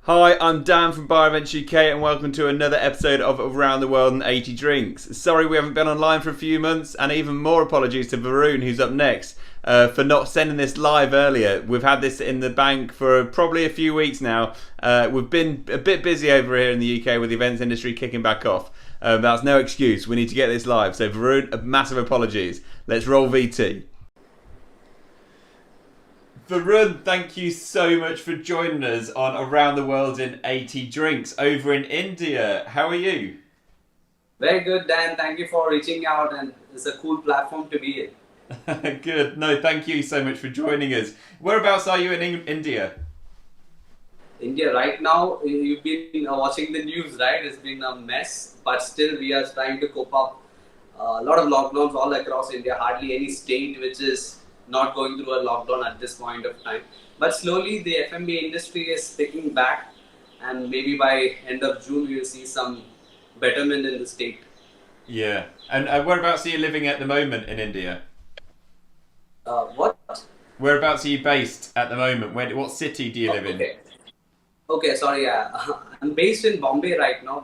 Hi, I'm Dan from Bar Events UK and welcome to another episode of Around the World in 80 Drinks. Sorry we haven't been online for a few months, and even more apologies to Varun, who's up next, for not sending this live earlier. We've had this in the bank for probably a few weeks now. We've been a bit busy over here in the UK with the events industry kicking back off. That's no excuse, we need to get this live. So Varun, massive apologies. Let's roll VT. Varun, thank you so much for joining us on Around the World in 80 Drinks over in India. How are you? Very good, Dan. Thank you for reaching out, and it's a cool platform to be in. Good. No, thank you so much for joining us. Whereabouts are you in India? India, right now, you've been watching the news, right? It's been a mess, but still we are trying to cope up. A lot of lockdowns all across India, hardly any state which is not going through a lockdown at this point of time. But slowly the F&B industry is picking back, and maybe by end of June we will see some betterment in the state. Yeah. And whereabouts are you living at the moment in India? What? Whereabouts are you based at the moment? What city do you live in? Okay, sorry. I'm based in Bombay right now.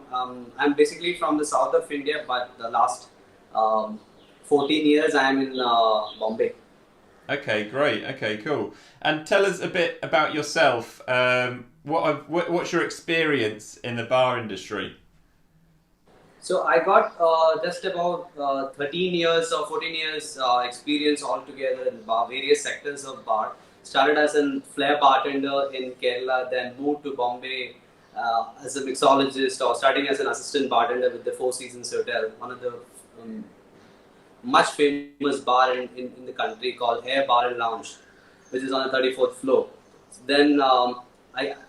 I'm basically from the south of India, but the last 14 years I'm in Bombay. Okay, great. Okay, cool. And tell us a bit about yourself. What's your experience in the bar industry? So I got just about 13 years or 14 years experience altogether in bar, various sectors of bar. Started as a flair bartender in Kerala, then moved to Bombay as a mixologist, or starting as an assistant bartender with the Four Seasons Hotel, one of the much famous bar in the country called Air Bar and Lounge, which is on the 34th floor. Then I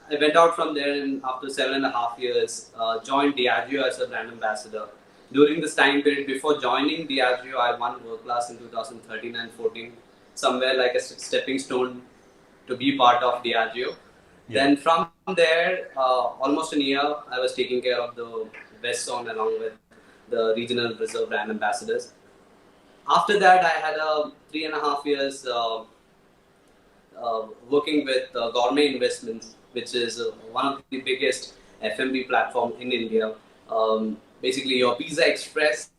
went out from there after 7.5 years, joined Diageo as a brand ambassador. During this time period, before joining Diageo, I won World Class in 2013 and 14, somewhere like a stepping stone to be part of Diageo. Yeah. Then from there, almost a year, I was taking care of the West Zone along with the regional reserve brand ambassadors. After that, I had 3.5 years working with Gourmet Investments, which is one of the biggest F&B platform in India. Basically, your Pizza Express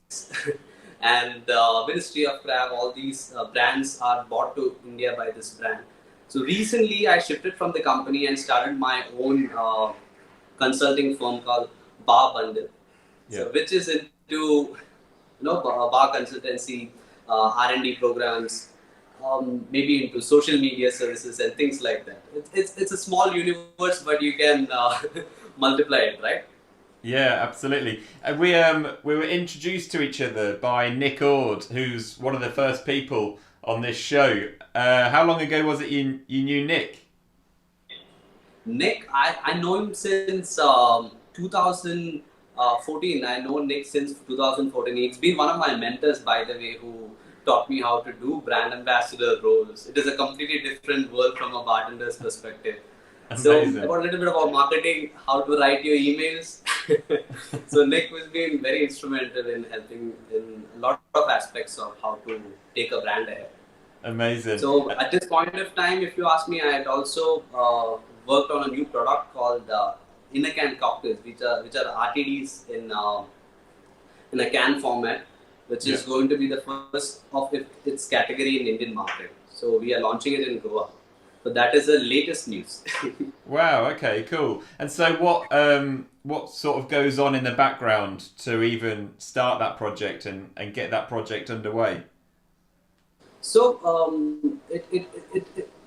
and Ministry of Crab, all these brands are bought to India by this brand. So recently, I shifted from the company and started my own consulting firm called Bar Bundle, which is into bar consultancy, R&D programs, maybe into social media services and things like that. It's a small universe, but you can multiply it, right? Yeah, absolutely. We were introduced to each other by Nick Ord, who's one of the first people on this show. How long ago was it you knew Nick? Nick, I know him since 2014. I know Nick since 2014. He's been one of my mentors, by the way, who taught me how to do brand ambassador roles. It is a completely different world from a bartender's perspective. Amazing. So about a little bit about marketing, how to write your emails. So Nick has been very instrumental in helping in a lot of aspects of how to take a brand ahead. Amazing. So at this point of time, if you ask me, I had also worked on a new product called in a can cocktails, which are RTDs in a can format, which is going to be the first of its category in Indian market. So we are launching it in Goa. So that is the latest news. Wow. Okay. Cool. And so what sort of goes on in the background to even start that project and get that project underway? So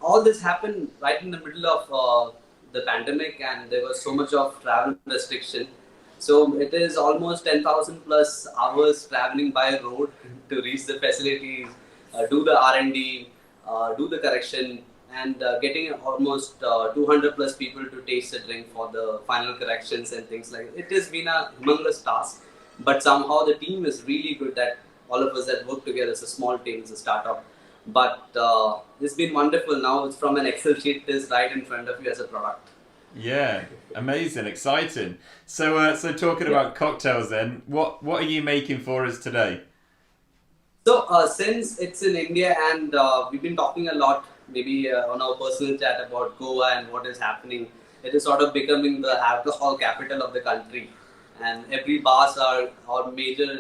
all this happened right in the middle of the pandemic, and there was so much of travel restriction. So it is almost 10,000 plus hours traveling by road to reach the facilities, do the R&D, do the correction, and getting almost 200 plus people to taste the drink for the final corrections and things like that. It has been a humongous task, but somehow the team is really good that all of us that work together. It's a small team, it's a startup. But it's been wonderful. Now it's from an Excel sheet, it is right in front of you as a product. Yeah, amazing, exciting. So talking about cocktails then, what are you making for us today? So since it's in India and we've been talking a lot, maybe on our personal chat about Goa and what is happening. it is sort of becoming the alcohol capital of the country, and every bars are or major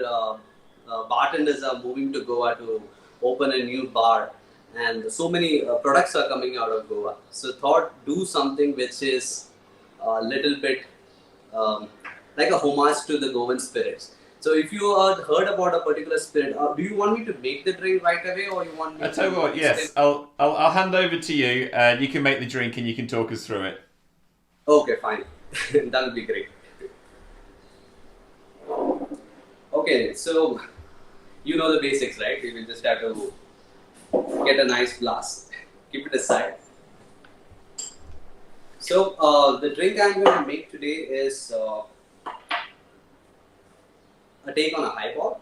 bartenders are moving to Goa to open a new bar, and so many products are coming out of Goa. So thought do something which is a little bit um, like a homage to the Goan spirits. So if you heard about a particular spirit, do you want me to make the drink right away, or you want me I tell you to what, yes, I'll hand over to you, and you can make the drink and you can talk us through it. Okay, fine. That'll be great. Okay, so you know the basics, right? You will just have to get a nice glass, keep it aside. So the drink I'm going to make today is a take on a highball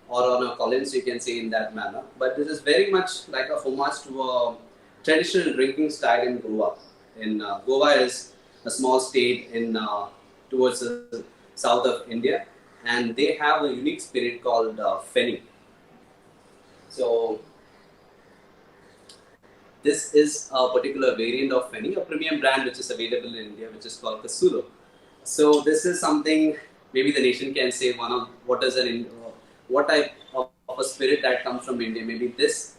or on a Collins, you can say in that manner. But this is very much like a homage to a traditional drinking style in Goa. In Goa is a small state in towards the south of India, and they have a unique spirit called Feni. So this is a particular variant of Feni, a premium brand which is available in India, which is called Kasulo. So this is something maybe the nation can say one of what type of a spirit that comes from India. Maybe this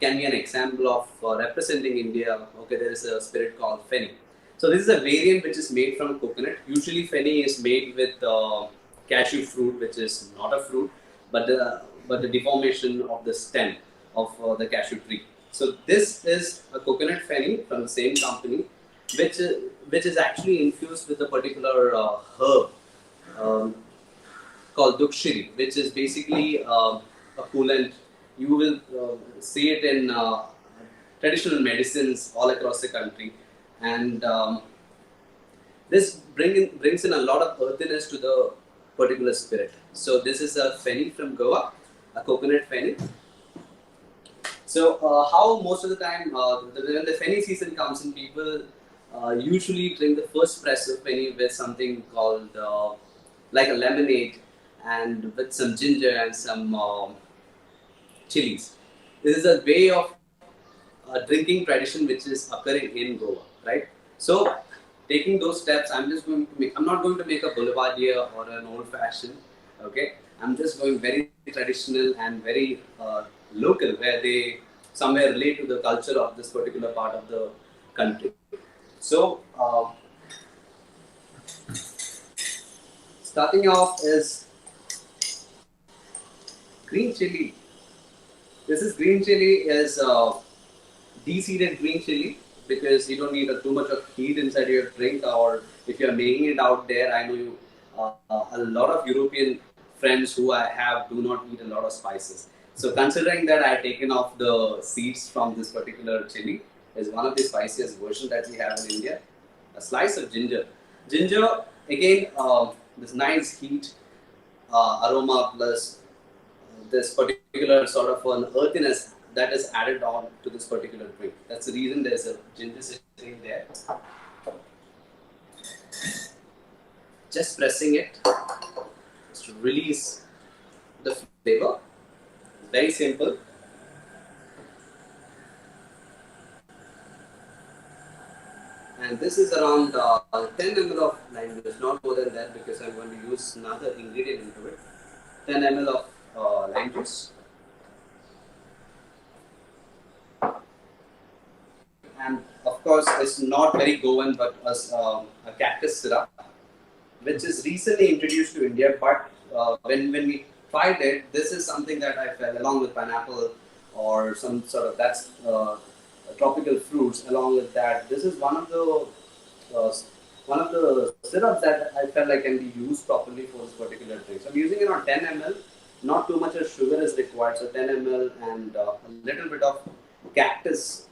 can be an example of representing India. Okay, there is a spirit called Feni. So this is a variant which is made from coconut. Usually Feni is made with cashew fruit, which is not a fruit, but the deformation of the stem of the cashew tree. So this is a coconut Feni from the same company, which is actually infused with a particular herb called dukshiri, which is basically a coolant. You will see it in traditional medicines all across the country, and this brings in a lot of earthiness to the particular spirit. So this is a Feni from Goa, a coconut Feni. So how most of the time when the Feni season comes in, people usually drink the first press of Feni with something called like a lemonade and with some ginger and some chilies. This is a way of drinking tradition which is occurring in Goa, right? So taking those steps, I'm not going to make a boulevardier or an old fashioned, okay? I'm just going very traditional and very local, where they somewhere relate to the culture of this particular part of the country. So starting off is green chili. This is green chili is de-seeded green chili, because you don't need too much of heat inside your drink, or if you're making it out there, I know you, a lot of European friends who I have do not eat a lot of spices. So considering that I've taken off the seeds from this particular chili, is one of the spiciest versions that we have in India. A slice of ginger. Ginger, again, this nice heat, aroma, plus this particular sort of an earthiness that is added on to this particular drink. That's the reason there's a ginger sitting there. Just pressing it to release the flavor. Very simple. And this is around 10 ml of lime juice, not more than that, because I'm going to use another ingredient into it. 10 ml of lime juice. And of course, it's not very Goan, but as a cactus syrup, which is recently introduced to India. But when we tried it, this is something that I felt, along with pineapple or some sort of tropical fruits. Along with that, this is one of the syrups that I felt like can be used properly for this particular drink. So I'm using it on 10 ml. Not too much of sugar is required, so 10 ml and a little bit of cactus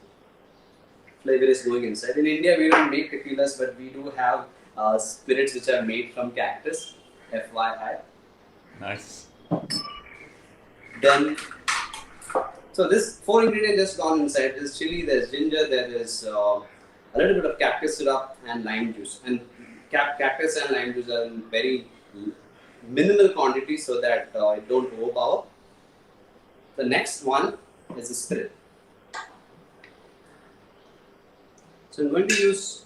flavor is going inside. In India, we don't make tequilas, but we do have spirits which are made from cactus. FYI. Nice. Then, so this 4 ingredients just gone inside. There's chili, there's ginger, there is a little bit of cactus syrup and lime juice. And cactus and lime juice are in very minimal quantity, so that it don't overpower. The next one is the spirit. So I'm going to use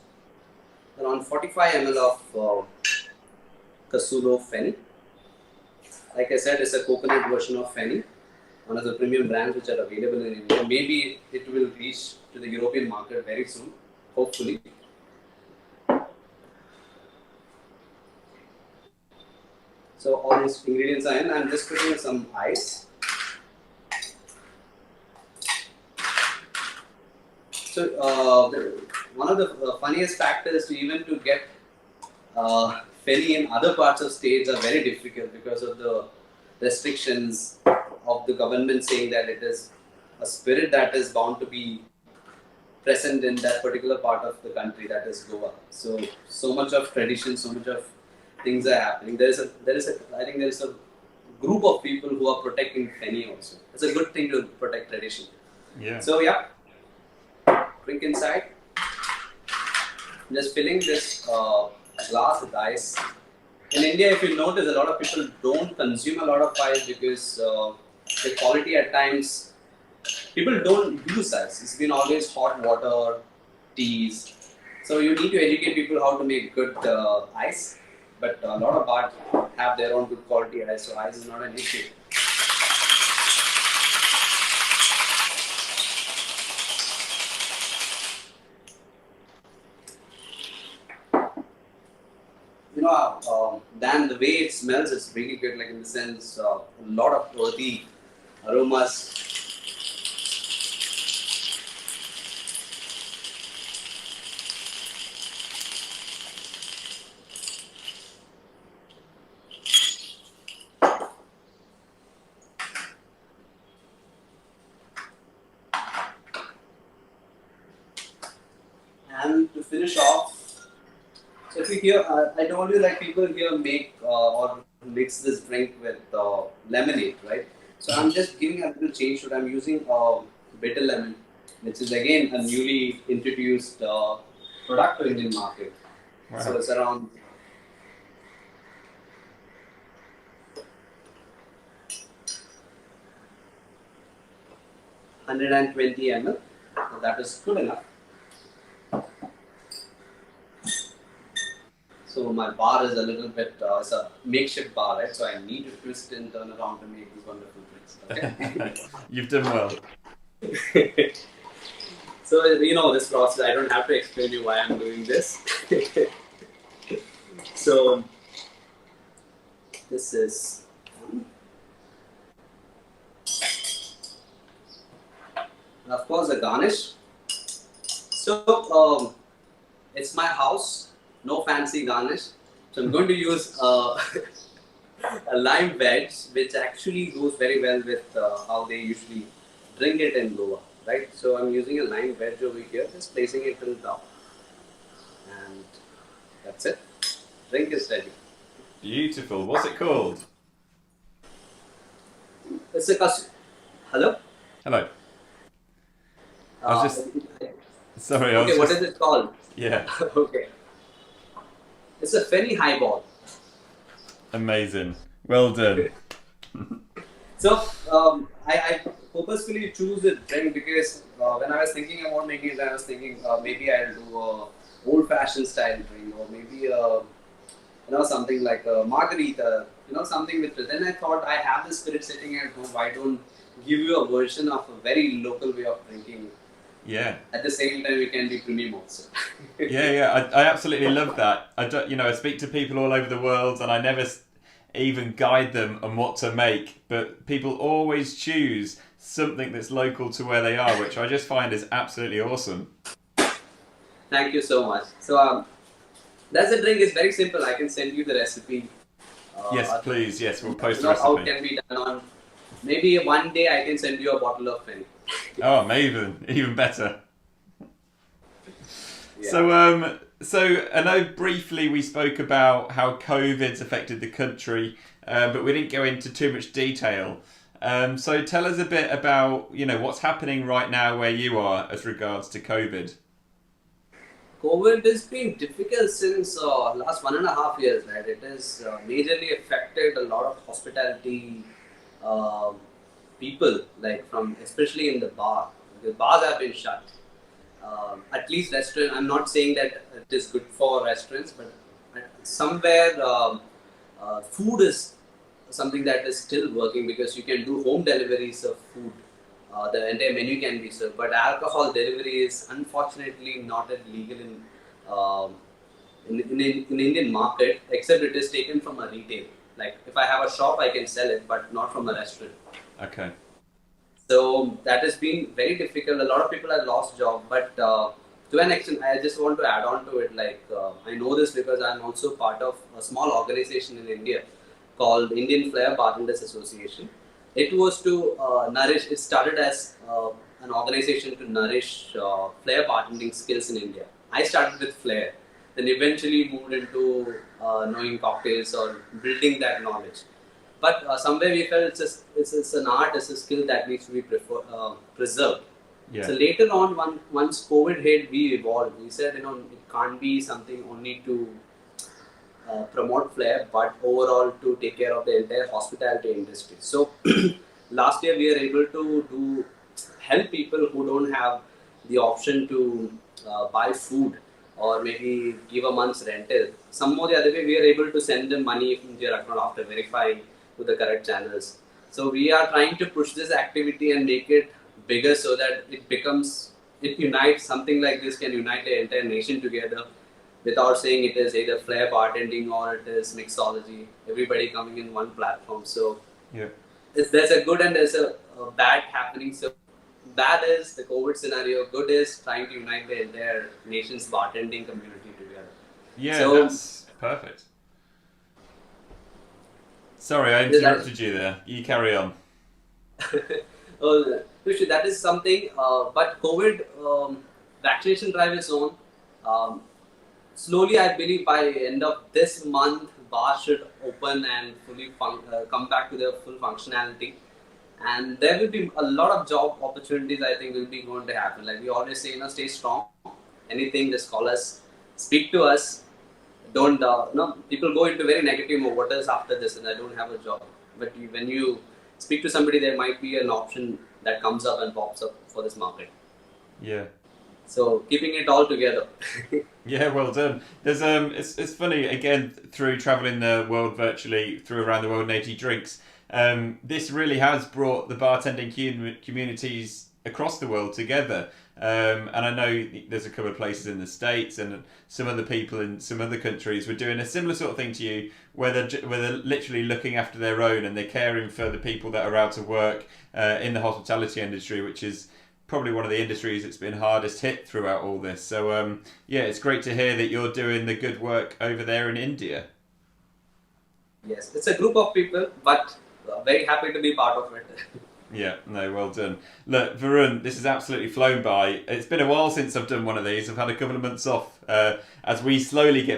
around 45 ml of Casulo Fenny. Like I said, it's a coconut version of Fenny, one of the premium brands which are available in India. Maybe it will reach to the European market very soon, hopefully. So all these ingredients are in. I'm just putting in some ice. So one of the funniest factors to even to get Fenny in other parts of states are very difficult because of the restrictions of the government saying that it is a spirit that is bound to be present in that particular part of the country, that is Goa. So much of tradition, so much of things are happening. I think there is a group of people who are protecting Fenny also. It's a good thing to protect tradition. Yeah. So yeah, drink inside. Just filling this glass with ice. In India, if you notice, a lot of people don't consume a lot of ice because the quality at times, people don't use ice. It's been always hot water, teas. So you need to educate people how to make good ice. But a lot of bars have their own good quality ice, so ice is not an issue. Then the way it smells is really good, like in the sense a lot of earthy aromas. And to finish off, so if you hear, I told you like people here make or mix this drink with lemonade, right? So I'm just giving a little change to it. I'm using bitter lemon, which is again a newly introduced product to Indian market. Wow. So it's around 120 ml. So that is good enough. So my bar is a little bit, it's a makeshift bar, right? So I need to twist and turn around to make these wonderful drinks. Okay. You've done well. So you know this process. I don't have to explain you why I'm doing this. So this is. And of course, a garnish. So it's my house, no fancy garnish. So I'm going to use a lime wedge, which actually goes very well with how they usually drink it in Goa, right? So I'm using a lime wedge over here, just placing it till top, and that's it. Drink is ready. Beautiful. What's it called? It's a custom. Hello. Hello. I was just. Sorry. Okay, what is it called? Yeah. Okay. It's a Fenny highball. Amazing. Well done. So I purposefully choose a drink because when I was thinking about making it, I was thinking maybe I'll do a old-fashioned style drink, or maybe something like a margarita, something with it. Then I thought, I have the spirit sitting at home. Why don't give you a version of a very local way of drinking? Yeah. At the same time, it can be premium also. Yeah. I absolutely love that. I speak to people all over the world, and I never even guide them on what to make. But people always choose something that's local to where they are, which I just find is absolutely awesome. Thank you so much. So that's the drink. It's very simple. I can send you the recipe. Yes, please. Yes, we'll post the recipe. How it can be done on. Maybe one day I can send you a bottle of Fenny. Oh, amazing! Even better. Yeah. So I know briefly we spoke about how COVID's affected the country, but we didn't go into too much detail. So tell us a bit about what's happening right now where you are as regards to COVID. COVID has been difficult since last 1.5 years, right? It has majorly affected a lot of hospitality people, like especially in the bar. The bars have been shut. at least restaurant. I'm not saying that it is good for restaurants, but somewhere food is something that is still working because you can do home deliveries of food. The entire menu can be served, but alcohol delivery is unfortunately not as legal um in Indian market, except it is taken from a retail. Like if I have a shop, I can sell it, but not from a restaurant. Okay. So that has been very difficult. A lot of people have lost job, but to an extent, I just want to add on to it. Like I know this because I'm also part of a small organization in India called Indian Flair Bartenders Association. It was to nourish. It started as an organization to nourish flair bartending skills in India. I started with flair, then eventually moved into knowing cocktails or building that knowledge. But somewhere we felt it's an art, it's a skill that needs to be preserved. Yeah. So later on, once COVID hit, we evolved. We said, it can't be something only to promote flair, but overall to take care of the entire hospitality industry. So last year we were able to help people who don't have the option to buy food or maybe give a month's rental. Some or the other way, we are able to send them money from their account after verifying to the correct channels. So we are trying to push this activity and make it bigger so that it unites. Something like this can unite the entire nation together without saying it is either flair bartending or it is mixology. Everybody coming in one platform. So Yeah. there's a good and there's a bad happening. So bad is the COVID scenario. Good is trying to unite the entire nation's bartending community together. Yeah, So, that's perfect. Sorry, I interrupted you there. You carry on. Tushi, that is something. But COVID vaccination drive is on. Slowly, I believe by end of this month, bars should open and fully come back to their full functionality. And there will be a lot of job opportunities. I think will be going to happen. Like we always say, stay strong. Anything, just call us, speak to us. Don't people go into very negative mode. What is after this? And I don't have a job. But when you speak to somebody, there might be an option that comes up and pops up for this market. Yeah. So keeping it all together. Yeah, well done. There's it's funny again through traveling the world virtually through around the world in 80 drinks. This really has brought the bartending communities across the world together. And I know there's a couple of places in the States and some other people in some other countries were doing a similar sort of thing to you, where they're literally looking after their own and they're caring for the people that are out of work in the hospitality industry, which is probably one of the industries that's been hardest hit throughout all this. So yeah, it's great to hear that you're doing the good work over there in India. Yes, it's a group of people, but very happy to be part of it. Yeah, no, well done. Look, Varun, this has absolutely flown by. It's been a while since I've done one of these. I've had a couple of months off as we slowly get back